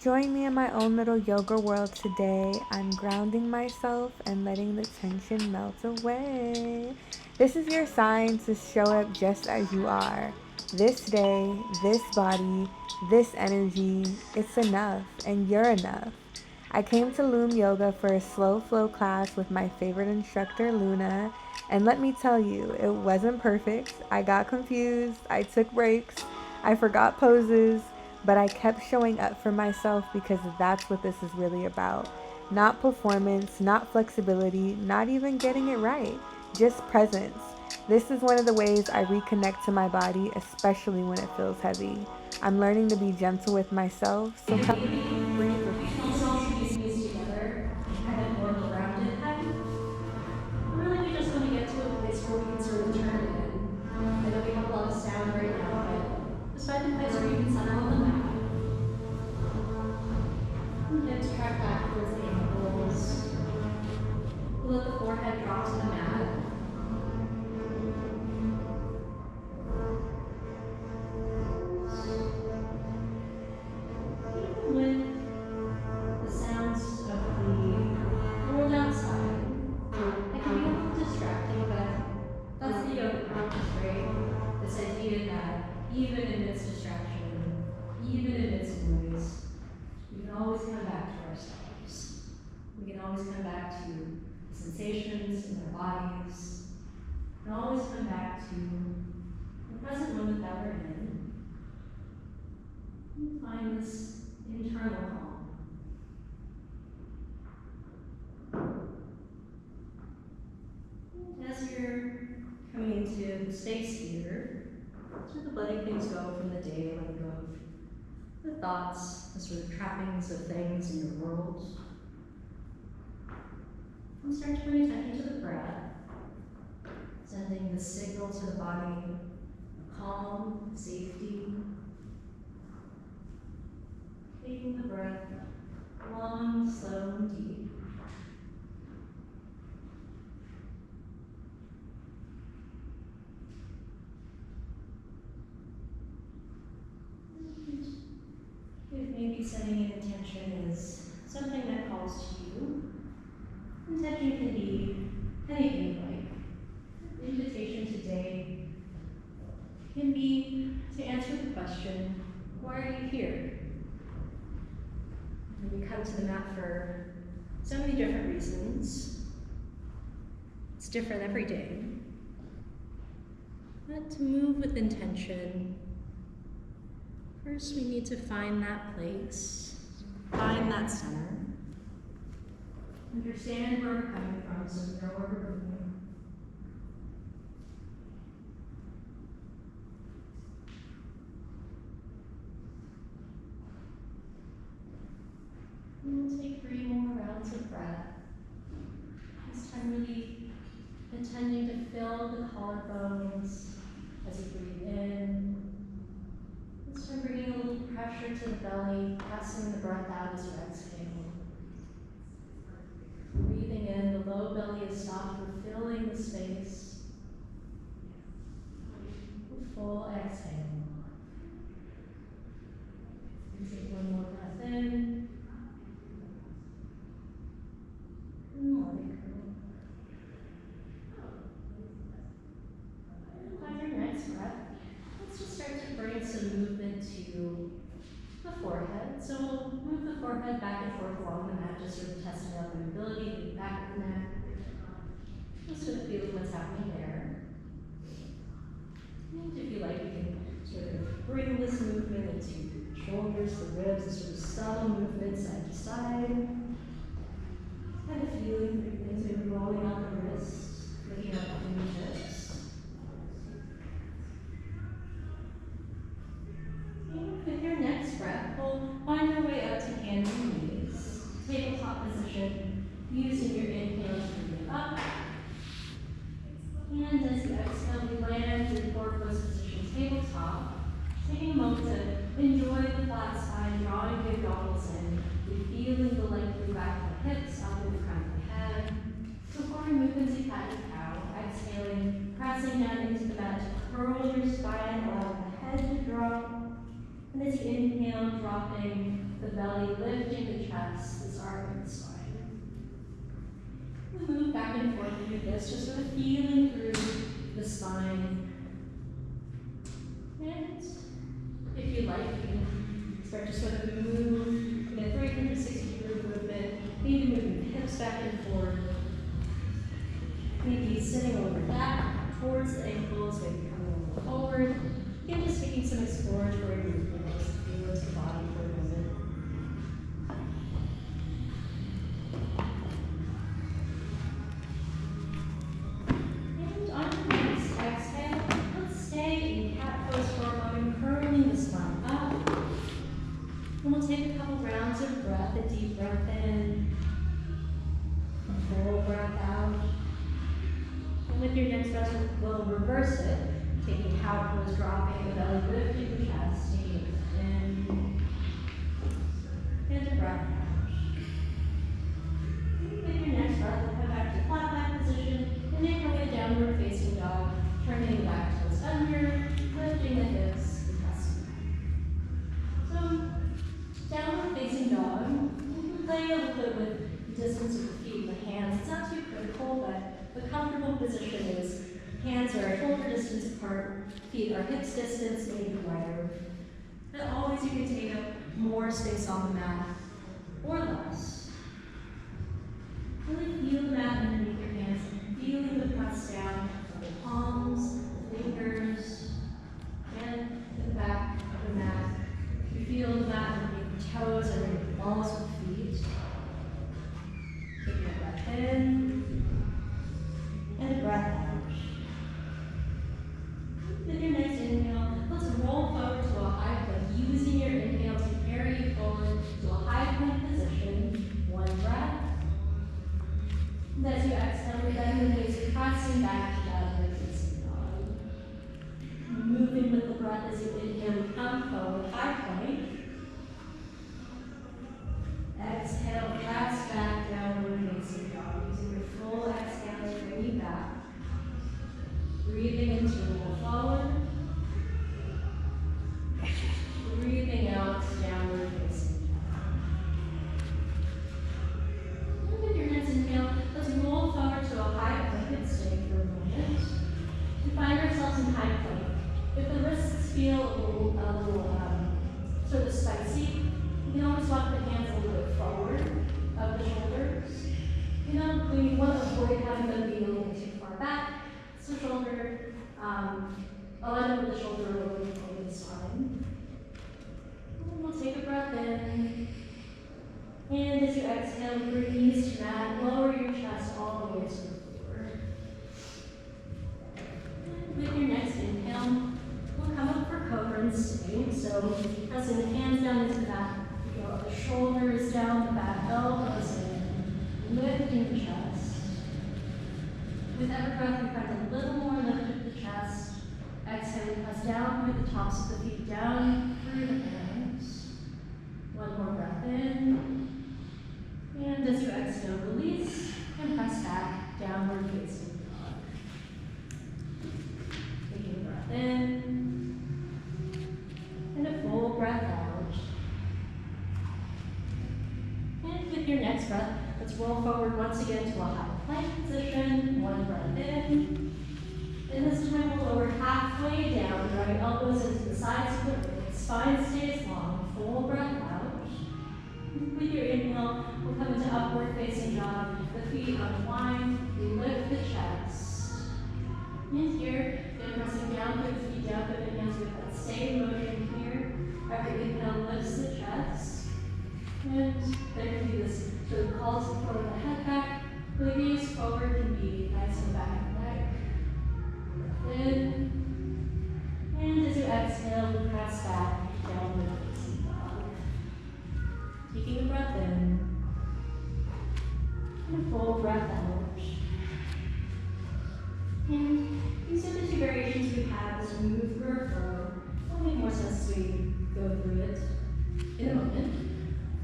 Join me in my own little yoga world today. I'm grounding myself and letting the tension melt away. This is your sign to show up just as you are. This day, this body, this energy, it's enough, and you're enough. I came to LOOM Yoga for a slow flow class with my favorite instructor, Luna, and let me tell you, it wasn't perfect. I got confused, I took breaks, I forgot poses, but I kept showing up for myself because that's what this is really about. Not performance, not flexibility, not even getting it right, just presence. This is one of the ways I reconnect to my body, especially when it feels heavy. I'm learning to be gentle with myself, so come breathe with We me. can also use these together in kind of more of a grounded head. And really, we just want to get to a place where we can sort of turn in. I know we have a lot of sound right now, but just find a place where you can settle on the mat. And hips track back towards the ankles. We'll let the forehead drop to the mat. Even with the sounds of the world outside, it can be a little distracting, but that's the yoga practice, right? This idea that even amidst distraction, even amidst noise, we can always come back to ourselves. We can always come back to the sensations in our bodies. We can always come back to the present moment that we're in and find this internal calm. And as you're coming into the space here, sort of letting things go from the day, letting go of the thoughts, the sort of trappings of things in your world, and start to bring attention to the breath, sending the signal to the body of calm, safety, taking the breath long, slow, and deep. And if maybe setting an intention is something that calls to you, intention can be anything you like. The invitation today can be to answer the question, why are you here? And we come to the mat for so many different reasons. It's different every day. But to move with intention, first we need to find that place, find that center. Understand where we're coming from so we know where we're going. And we'll take 3 more rounds of breath. This time really intending to fill the collarbones as you breathe in. This time bringing a little pressure to the belly, passing the breath out as you exhale. Breathing in, the low belly is soft, we're filling the space. Full exhale. And take 1 more breath in. And let it go. On your next breath, let's just start to bring some movement to the forehead. So we'll move the forehead back and forth along the mat, just sort of testing out the mobility, the back of the neck. Just sort of feeling what's happening there. And if you like, you can sort of bring this movement into the shoulders, the ribs, a sort of subtle movement side to side. Kind of feeling things maybe rolling out the wrists, looking up the fingertips. And with your next breath, we'll find our way up to hands and knees. Tabletop position, using your inhale to bring it up. And as you exhale, we land in forward post position, tabletop. Taking a moment to enjoy the flat spine, drawing big goggles in. You're feeling the length through back of the hips, up in the front of the head. So forward movement to cat and cow. Exhaling, pressing down into the mat to curl your spine, allowing the head to drop. And as you inhale, dropping the belly lifting the chest, this arm and spine. We move back and forth through this, just sort of feeling through the spine. And if you like, you can start to sort of move in a 360-degree movement, maybe moving hips back and forth. Maybe sitting a little back towards the ankles, maybe coming a little forward. Again, just taking some exploratory movements to feel into the body for a moment. And on your next exhale, let's stay in cat pose for a moment, curling the spine up. And we'll take a couple rounds of breath, a deep breath in, a full breath out. And with your next breath, we'll reverse it, taking cow pose, dropping the belly, lifting the chest, taking a breath in, and a breath out. With your next breath, we'll come back to flat back position, and then coming downward facing dog, turning back toes under, lifting the hips, and pressing back. So, downward facing dog, you can play a little bit with the distance of the feet and the hands. It's not too critical, but a comfortable position is hands are shoulder distance apart, feet are hips distance, maybe wider. And always you can take up more space on the mat or less. Really feel the mat underneath your hands, feeling the press down of the palms, the fingers, and the back of the mat. You feel the mat underneath your toes, underneath the balls of the feet. Taking a breath in, and a breath out. With your next inhale, let's roll forward to a high plank, using your inhale to carry you forward to a high plank position. One breath. And as you exhale, we bend the knees, pressing back to downward facing dog. Moving with the breath as you inhale, we come forward, high plank. Exhale, press back, downward facing dog. Using your full exhale to bring you back. Breathing into roll forward. Breathing out, downward facing dog. And with your next inhale, let's roll forward to a high plank and stay for a moment. We find ourselves in high plank. If the wrists feel a little sort of spicy, you can always walk the hands a little bit forward of the shoulders. You know, we want to avoid having them be a little too far back. So shoulder, align with the shoulder a little bit over the spine. And we'll take a breath in. And as you exhale, breathe to mat, lower your chest all the way to the floor. And with your next inhale, we'll come up for cobra and stay. So pressing the hands down into the back, the shoulders down, the back elbows in, lifting the chest. With every breath, we find a little more lift of the chest. Exhale, we press down through the tops of the feet, down through the hands. One more breath in. And as you exhale, release and press back, downward facing dog. Taking a breath in. And a full breath out. And with your next breath, let's roll forward once again to a high plank position. One breath in. And this time we'll lower halfway down, right elbows into the sides of the ribs. Spine stays long. Full breath out. With your inhale, we'll come into upward facing dog. The feet unwind. We lift the chest. And here, again, pressing down through the feet, down through the hands with that same motion here. Every inhale lifts the chest. And there can be this sort of call to forward the head back. The gaze forward can be nice and back and neck. In. And as you exhale, we press back, downward facing dog. Taking a breath in. And a full breath out. And these are the two variations we have as we move through our flow. It'll make more sense as we go through it in a moment.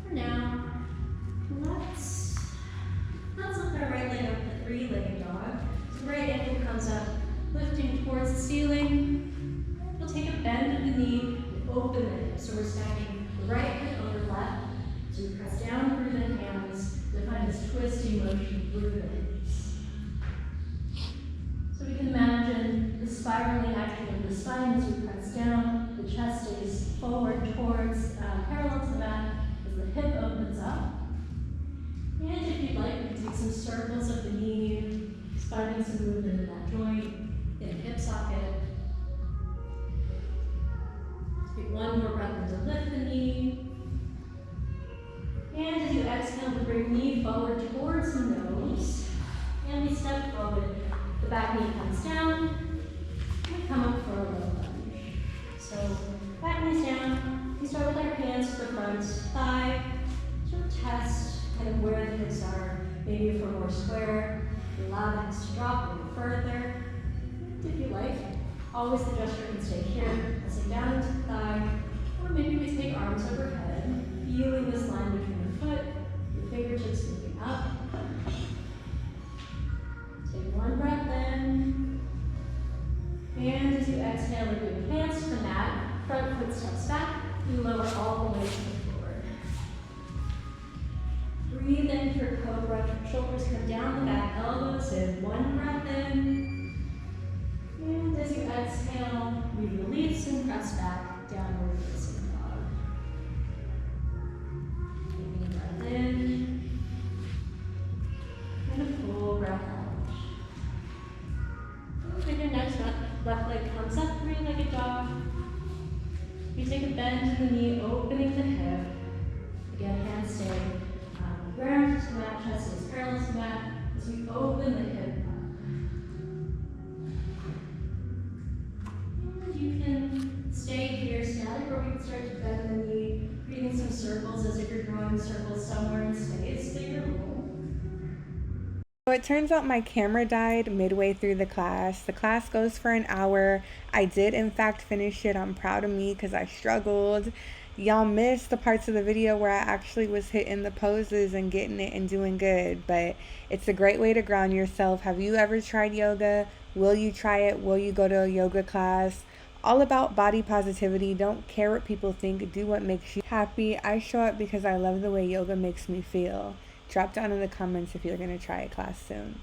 For now, let's lift our right leg up to three-legged dog. So right ankle comes up, lifting towards the ceiling. We'll take a bend of the knee and open the hip. So we're stacking the right foot over left, And as you exhale, we bring knee forward towards the nose. And we step forward. The back knee comes down. We come up for a low lunge. So back knees down. We start with our hands to the front thigh. To test kind of where the hips are. Maybe if we're more square, allow the hips to drop a little further. If you like, always the gesture can stay here, pressing down into the thigh. Or maybe we take arms overhead, feeling this line between the foot, your fingertips moving up. Take one breath in. And as you exhale, with your hands to the mat, front foot steps back, you lower all the way to the floor. Breathe in for cobra, shoulders come down the back, elbows in. One breath in. And as you exhale, we release and press back, downward facing dog. Taking a breath in. And a full breath out. With your next breath, left leg comes up, three-legged dog. You take a bend in the knee, opening the hip. Again, hands stay on the ground to the mat, chest stays parallel to the mat. As you open the hip up. And you can stay here static, or we can start to bend the knee, creating some circles as if you're drawing circles somewhere in space that you're roll. So it turns out my camera died midway through the class. The class goes for an hour. I did in fact finish it. I'm proud of me because I struggled. Y'all missed the parts of the video where I actually was hitting the poses and getting it and doing good. But it's a great way to ground yourself. Have you ever tried yoga? Will you try it? Will you go to a yoga class? All about body positivity. Don't care what people think. Do what makes you happy. I show up because I love the way yoga makes me feel. Drop down in the comments if you're going to try a class soon.